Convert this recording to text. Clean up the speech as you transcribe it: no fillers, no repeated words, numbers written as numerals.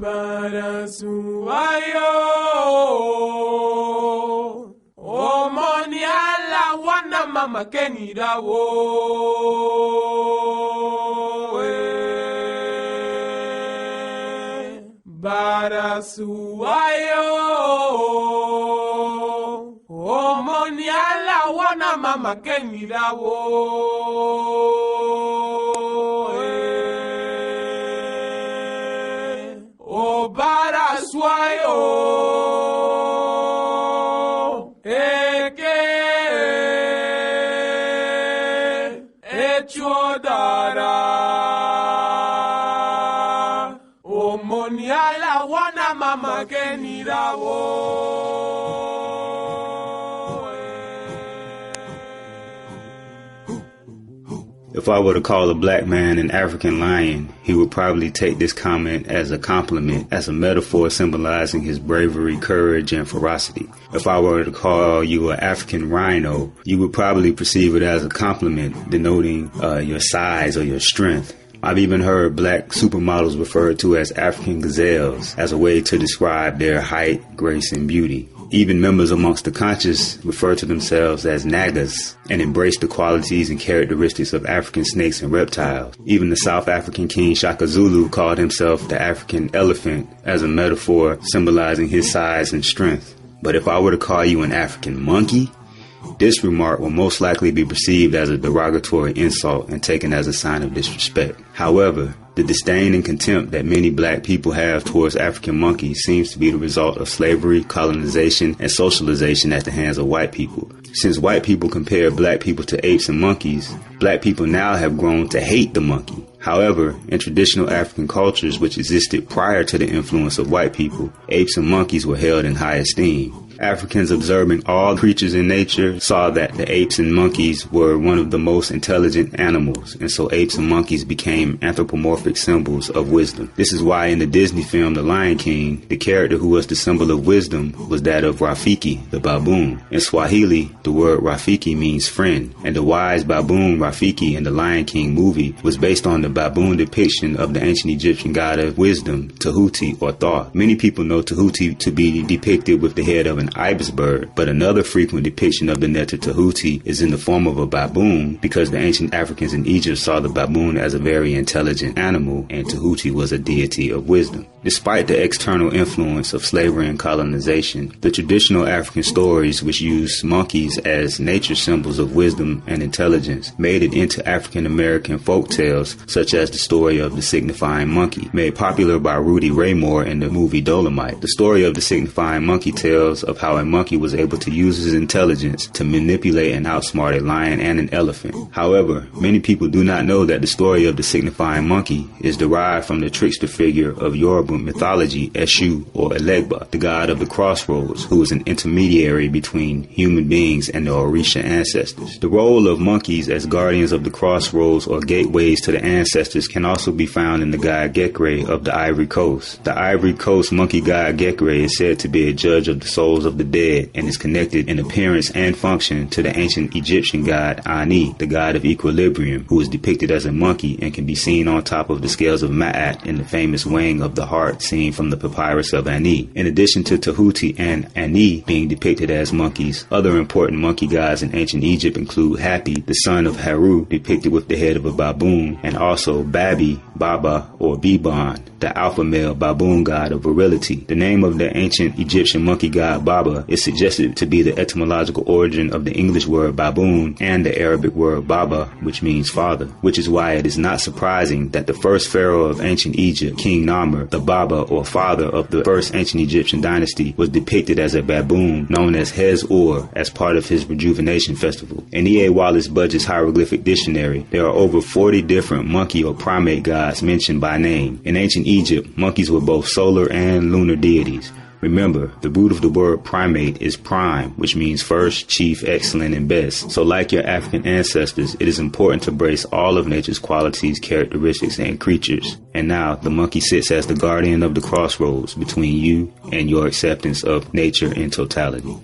Barasuayo, omoni ala wana mama kenirawo. Barasuayo, omoni ala wana mama kenirawo. Barasuayo, echodara, omoni ala wana mama kenirawo. If I were to call a black man an African lion, he would probably take this comment as a compliment, as a metaphor symbolizing his bravery, courage, and ferocity. If I were to call you an African rhino, you would probably perceive it as a compliment, denoting your size or your strength. I've even heard black supermodels referred to as African gazelles as a way to describe their height, grace, and beauty. Even members amongst the conscious refer to themselves as nagas and embrace the qualities and characteristics of African snakes and reptiles. Even the South African king Shaka Zulu called himself the African elephant as a metaphor symbolizing his size and strength. But if I were to call you an African monkey, this remark will most likely be perceived as a derogatory insult and taken as a sign of disrespect. However, the disdain and contempt that many black people have towards African monkeys seems to be the result of slavery, colonization, and socialization at the hands of white people. Since white people compare black people to apes and monkeys, black people now have grown to hate the monkey. However, in traditional African cultures which existed prior to the influence of white people, apes and monkeys were held in high esteem. Africans observing all creatures in nature saw that the apes and monkeys were one of the most intelligent animals, and so apes and monkeys became anthropomorphic symbols of wisdom. This is why in the Disney film The Lion King, the character who was the symbol of wisdom was that of Rafiki, the baboon. In Swahili, the word Rafiki means friend, and the wise baboon Rafiki in the Lion King movie was based on the baboon depiction of the ancient Egyptian god of wisdom, Tahuti or Thoth. Many people know Tahuti to be depicted with the head of an ibis bird, but another frequent depiction of the Neter Tahuti is in the form of a baboon, because the ancient Africans in Egypt saw the baboon as a very intelligent animal, and Tahuti was a deity of wisdom. Despite the external influence of slavery and colonization, the traditional African stories which use monkeys as nature symbols of wisdom and intelligence made it into African American folk tales, such as the story of the signifying monkey, made popular by Rudy Ray Moore in the movie Dolomite. The story of the signifying monkey tells of how a monkey was able to use his intelligence to manipulate and outsmart a lion and an elephant. However, many people do not know that the story of the signifying monkey is derived from the trickster figure of Yoruba mythology, Hez-Ur or Elegba, the god of the crossroads, who is an intermediary between human beings and the Orisha ancestors. The role of monkeys as guardians of the crossroads or gateways to the ancestors can also be found in the god Gekre of the Ivory Coast. The Ivory Coast monkey god Gekre is said to be a judge of the souls of the dead and is connected in appearance and function to the ancient Egyptian god Ani, the god of equilibrium, who is depicted as a monkey and can be seen on top of the scales of Ma'at in the famous weighing of the heart seen from the papyrus of Ani. In addition to Tahuti and Ani being depicted as monkeys, other important monkey gods in ancient Egypt include Hapi, the son of Haru, depicted with the head of a baboon, and also Babi, Baba, or Biban, the alpha male baboon god of virility. The name of the ancient Egyptian monkey god Baba is suggested to be the etymological origin of the English word baboon and the Arabic word Baba, which means father, which is why it is not surprising that the first pharaoh of ancient Egypt, King Narmer, the Baba or father of the first ancient Egyptian dynasty, was depicted as a baboon known as Hez-Ur as part of his rejuvenation festival. In E.A. Wallace Budge's hieroglyphic dictionary, there are over 40 different monkey or primate gods mentioned by name. In ancient Egypt, monkeys were both solar and lunar deities. Remember, the root of the word primate is prime, which means first, chief, excellent, and best. So like your African ancestors, it is important to embrace all of nature's qualities, characteristics, and creatures. And now, the monkey sits as the guardian of the crossroads between you and your acceptance of nature in totality.